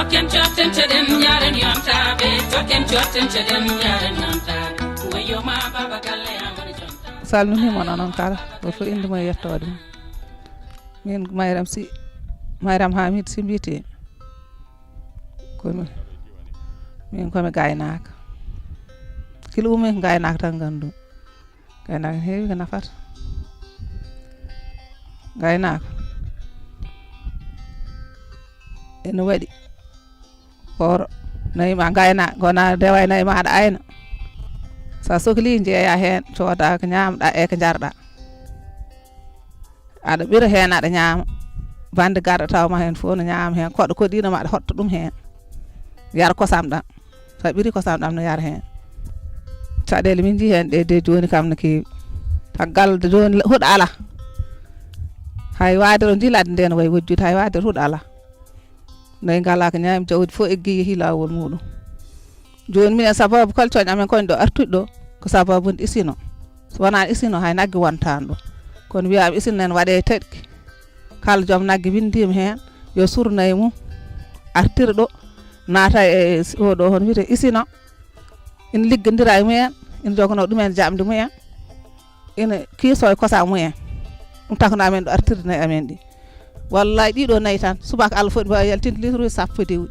token chotten chedem yaren yontabe token chotten chedem yaren yontabe wayo ma baba galle amani jonta salmini mo non kala do fo indi mo yettode min mayram hamid simbiti ko min ko me gaynaak kilo men gaynaak tan gandu gaynaak heewi ko nafata gaynaak ene waɗi hooro nayi ma gayna gona dewa nayi ma aɗa ayna sa sohli jeeya hen cooda ko ñamɗa e ko jarɗa aɗa ɓira hen aɗa ñama bande garɗa tawma hen fof no ñama hen koɗɗo koɗɗino ma aɗa hotta ɗum hen yara kosam ɗam sa ɓiri kosam ɗam no yara hen caɗele min ji hen ɗe de joni kam no kewi taggal joni huuɗo ala hay wadero jilade nde no wayi wojjude hay wadero huuɗo ala nayi ngala ko ñami jawdi fof eggi yeehi lawol muɗum joni minen sababu kolcoñ amen koñ ɗo artuɗo ɗo ko sababu nde isino so wona isino hay naggue wontani ɗo kono wiyama isino nen waɗe teɗki kala joom naggue windima hen yo surnayi mum artira ɗo naata e oɗo hono wiyete isino ina liggodira e mumen ina jogano ɗumen jamde mumen ina kiiso e kosam mumen ɗum takno amen ɗo artirde nayyi amen ɗi wallahi ɗiɗo nayyi tan subaka Allah foɗi mbawi yaltinde litre uji sappo dewɗi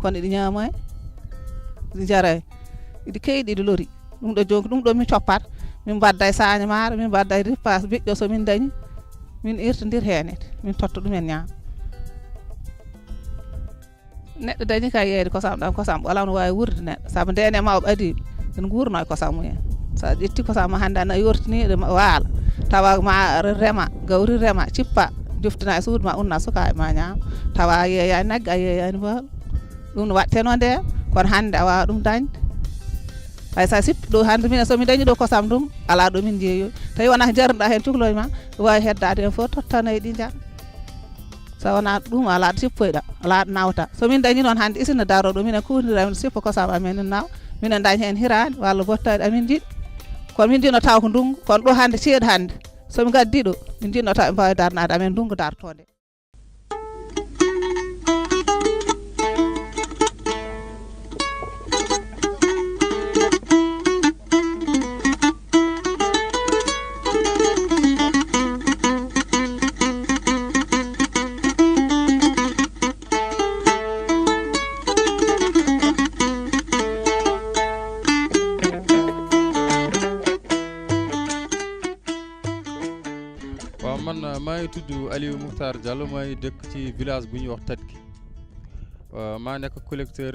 kono ɗi ñamoy ɗi jaray ɗi keyɗi ɗi lori ɗum ɗo jonki ɗum ɗo mi coppat min mbadda e saña maaro min mbadda e ripas beƴƴo somin dañi min irtodir henete min totta ɗumen ñaama neɗɗo dañi kay yeeyde kosam ɗam kosam wala no wawi wurde neɗɗo saabu ndene mawɓe adiɓe ene gurno e kosam mumen sa ƴetti kosam ma hande ana yortiniɗo waala tawa ma rema gawri rema cippa joftina e suudu ma unna sukaɓe ma ñaama tawa a yeeyani naggue a yeeyani baalo ɗum no watteno nde kono hande a wawa ɗum dañde hay sa sippi ɗo hande minen somi dañi ɗo kosam ɗum ala ɗo min jeeyoy tawi wona ko jarnuɗa hen cukloje ma wawi heddade hen fof tottanayi ɗi jar sa wona ɗum ala ɗo sippoyɗa ala ɗo nawta somin dañi noon hande isino daro ɗo minen kudira min sippa kosam amen en nawa minen dañi hen hirade walla bottade amin jiɗi kono min jinno taw ko ndungu kono ɗo hande ceeɗu hande somi gaddi ɗo min jinno taw ɓe mbawi darnade amen ndungu dartode maa ngi tudd Aliou Moukhtar Diallo maa ngi dëkk ci village bu ñuy wax Tadki maa nekk collecteur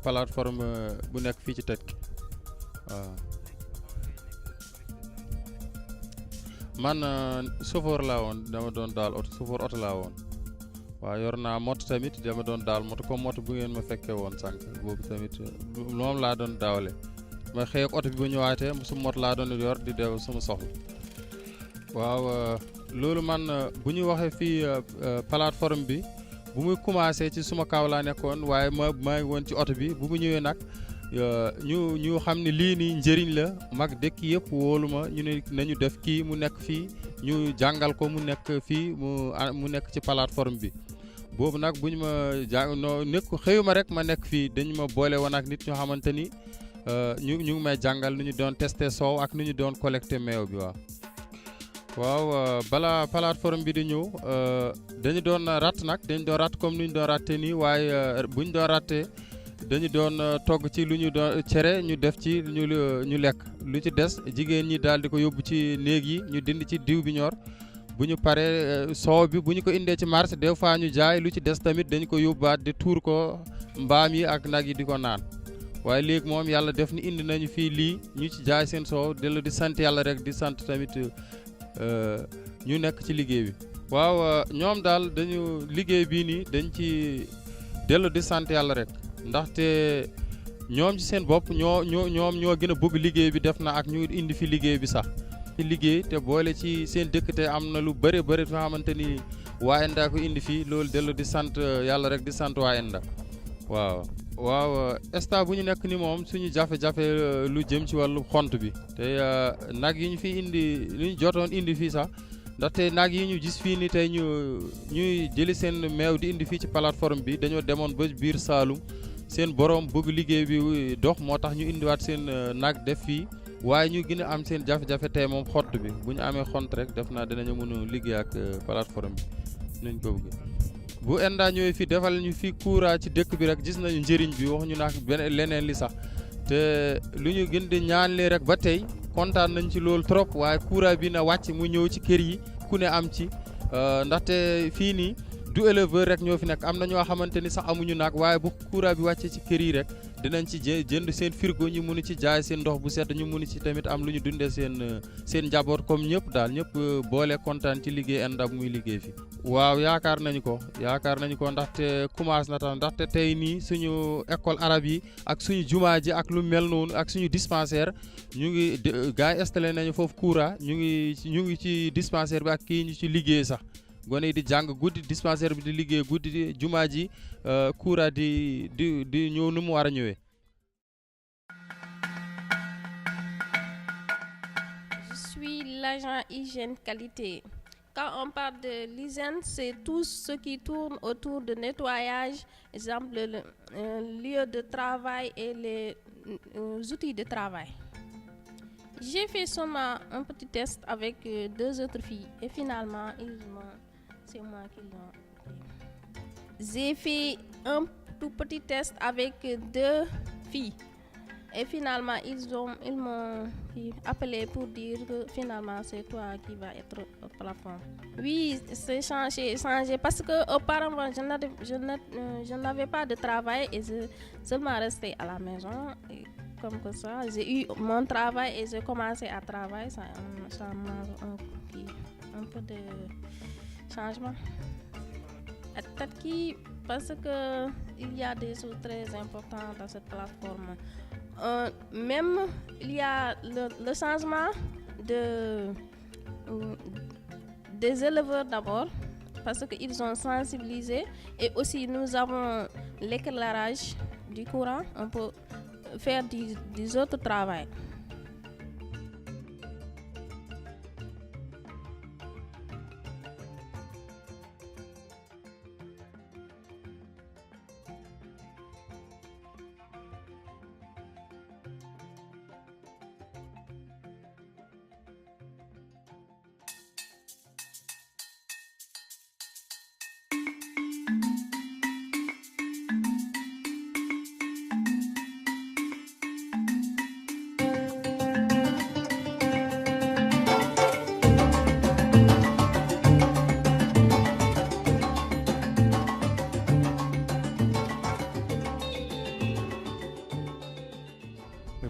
plateforme bu nekk fii ci Tadki waaw man chauffeur laa woon dama doon daal oto chauffeur oto laa woon waaw yor naa moto tamit dama doon daal moto comme moto bu ngeen ma fekkee woon sànq boobu tamit moom laa doon daawale ma xëy ak oto bi bu ñëwaatee su moto laa doon yor di dew sama soxla waaw loolu man bu ñu waxee fii plateforme bi bu muy commencé ci suma kaw laa nekkoon waaye maa ngi woon ci oto bi bu mu ñëwee nag ñu xam ne lii nii njëriñ la mag dëkk yëpp wóolu ma ñu ne nañu def kii mu nekk fii ñu jàngal ko mu nekk fii mu nekk ci plateforme bi boobu nag bu ñu ma nekk xëyuma rek ma nekk fii dañu ma boole woon ak nit ñoo xamante ni ñu ngi may jàngal nu ñu doon testé soow ak nu ñu doon collecté meew bi waaw balaa plateforme bi di ñëw dañu doon ratt nag dañu doon ratt comme ni ñu doon ratte nii waaye bu ñu doon rattee dañu doon togg ci lu ñu doon cere ñu def ci ñu lekk lu ci des jigéen ñi daal di ko yóbbu ci néeg yi ñu dindi ci diw bi ñor bu ñu paree soow bi bu ñu ko indee ci marché des fois ñu jaay lu ci des tamit dañu ko yóbbaat di tuur ko mbaam yi ak nag yi di ko naan waaye léegi moom yàlla def ni indi nañu fii lii ñu ci jaay seen soow dellu di sant yàlla rek di sant tamit ñu nekk ci liggéey bi waaw ñoom daal dañu liggéey bii nii dañ ci dellu di sant yàlla rek ndaxte ñoom ci seen bopp ñoo gën a bëgg liggéey bi def na ak ñu indi fi liggéey bi sax ci liggéey te boole ci seen dëkk te am na lu bëri bëri nga xamante ni waa ENDA ko indi fii loolu dellu di sant yàlla rek di sant waa ENDA waaw instant bu ñu nekk ni moom suñu jafe-jafe lu jëm ci wàllu xont bi te nag yi ñu fi indi lu ñu jotoon indi fii sax ndaxte naag yi ñu gis fii ni tey ñuy jëli seen meew di indi fii ci plateforme bi dañoo demoon ba biir Saalum seen borom bëgg liggéey bi dox moo tax ñu indiwaat seen naag def fii waaye ñu gën a am seen jafe-jafe tey moom xott bi bu ñu amee xont rek def naa dinañu mën a liggéey ak plateforme bi nañ ko bëgg bu ENDA ñëwee fii defal ñu fii courant ci dëkk bi rek gis nañu njëriñ bi waxuñu naag beneen leneen li sax te lu ñu gën di ñaanle rek ba tey kontaan nañ ci loolu trop waaye courant bi na wàcc mu ñëw ci kër yi ku ne am ci ndaxte fii nii du éleveur rek ñoo fi nekk am na ñoo xamante ni sax amuñu naag waaye bu courant bi wàccee ci kër yi rek dinañ ci jënd seen frigo ñu mun ci jaay seen ndox bu sedd ñu mun ci tamit am lu ñu dundee seen njaboot comme ñëpp daal ñëpp boole kontaan ci liggéey ENDA muy liggéey fi waaw yaakaar nañu ko ndaxte commencé na tax ndaxte tey nii suñu école arabe yi ak suñu jumaa ji ak lu mel noonu ak suñu dispensaire ñu ngi gars yi installé nañu foofu courant ñu ngi ci dispensaire bi ak kii ñu ci liggéey sax gone yi di jàng guddi dispensaire bi di liggéey guddi jumaa ji courant di ñëw nu mu war a ñëwee. Je suis l'agent hygiène qualité. Quand on parle de l'hygiène, c'est tout ce qui tourne autour de nettoyage, exemple le lieu de travail et les outils de travail. J'ai fait seulement un petit test avec 2 autres filles et finalement c'est moi qui l'ai fait. J'ai fait un tout petit test avec 2 filles et finalement ils m'ont appelé pour dire que finalement c'est toi qui vas être au plafond. Oui, c'est changé parce que auparavant je n'avais pas de travail et je seulement restais à la maison. Et comme que ça, j'ai eu mon travail et j'ai commencé à travailler. Ça m'a un peu de changement. Peut-être parce qu'il y a des choses très importantes dans cette plateforme. Même il y a le changement des éleveurs d'abord, parce qu'ils ont sensibilisé, et aussi nous avons l'éclairage du courant. On peut faire des autres travaux.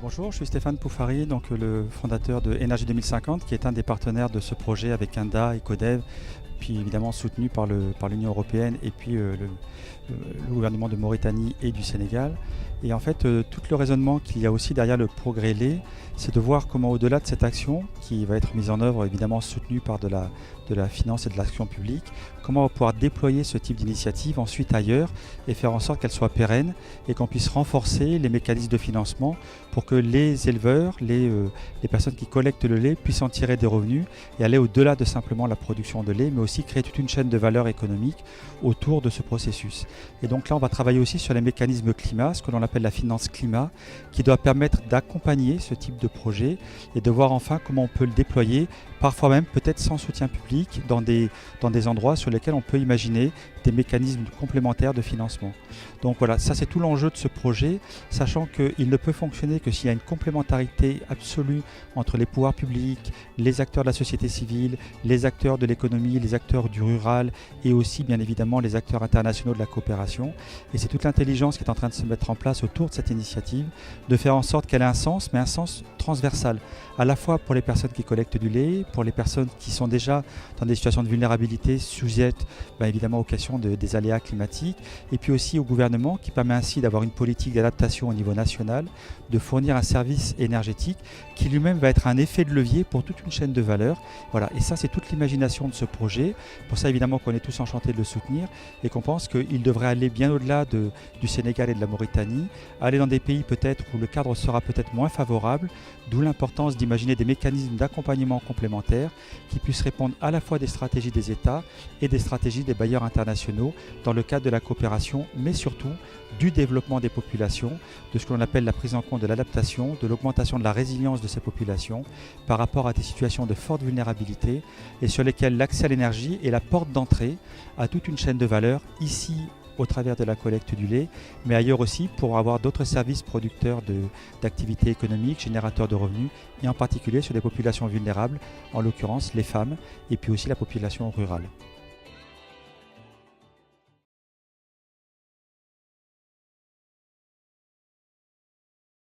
Bonjour, je suis Stéphane Poufari, donc le fondateur de Énergie 2050, qui est un des partenaires de ce projet avec ENDA, Ecodev, puis évidemment soutenu par l'Union européenne et puis le gouvernement de Mauritanie et du Sénégal. Et en fait, tout le raisonnement qu'il y a aussi derrière le progrès lait, c'est de voir comment au-delà de cette action, qui va être mise en œuvre évidemment soutenue par de la finance et de l'action publique, comment on va pouvoir déployer ce type d'initiative ensuite ailleurs et faire en sorte qu'elle soit pérenne et qu'on puisse renforcer les mécanismes de financement pour que les éleveurs, les personnes qui collectent le lait puissent en tirer des revenus et aller au-delà de simplement la production de lait, mais aussi créer toute une chaîne de valeur économique autour de ce processus. Et donc là, on va travailler aussi sur les mécanismes climat, ce que l'on appelle la finance climat, qui doit permettre d'accompagner ce type de projet et de voir enfin comment on peut le déployer, parfois même peut-être sans soutien public, dans des endroits sur lesquels on peut imaginer des mécanismes complémentaires de financement. Donc voilà, ça c'est tout l'enjeu de ce projet, sachant qu'il ne peut fonctionner que s'il y a une complémentarité absolue entre les pouvoirs publics, les acteurs de la société civile, les acteurs de l'économie, les acteurs du rural et aussi bien évidemment les acteurs internationaux de la coopération. Et c'est toute l'intelligence qui est en train de se mettre en place autour de cette initiative, de faire en sorte qu'elle ait un sens, mais un sens transversal, à la fois pour les personnes qui collectent du lait, pour les personnes qui sont déjà dans des situations de vulnérabilité, sujettes évidemment aux questions gestion des aléas climatiques, et puis aussi au gouvernement qui permet ainsi d'avoir une politique d'adaptation au niveau national, de fournir un service énergétique qui lui-même va être un effet de levier pour toute une chaîne de valeur. Voilà, et ça c'est toute l'imagination de ce projet. Pour ça évidemment qu'on est tous enchantés de le soutenir et qu'on pense qu'il devrait aller bien au-delà du Sénégal et de la Mauritanie, aller dans des pays peut-être où le cadre sera peut-être moins favorable, d'où l'importance d'imaginer des mécanismes d'accompagnement complémentaires qui puissent répondre à la fois des stratégies des États et des stratégies des bailleurs internationaux dans le cadre de la coopération, mais surtout du développement des populations, de ce que l'on appelle la prise en compte de l'adaptation, de l'augmentation de la résilience de ces populations par rapport à des situations de forte vulnérabilité et sur lesquelles l'accès à l'énergie est la porte d'entrée à toute une chaîne de valeur, ici au travers de la collecte du lait, mais ailleurs aussi pour avoir d'autres services producteurs d'activités économiques, générateurs de revenus, et en particulier sur des populations vulnérables, en l'occurrence les femmes, et puis aussi la population rurale.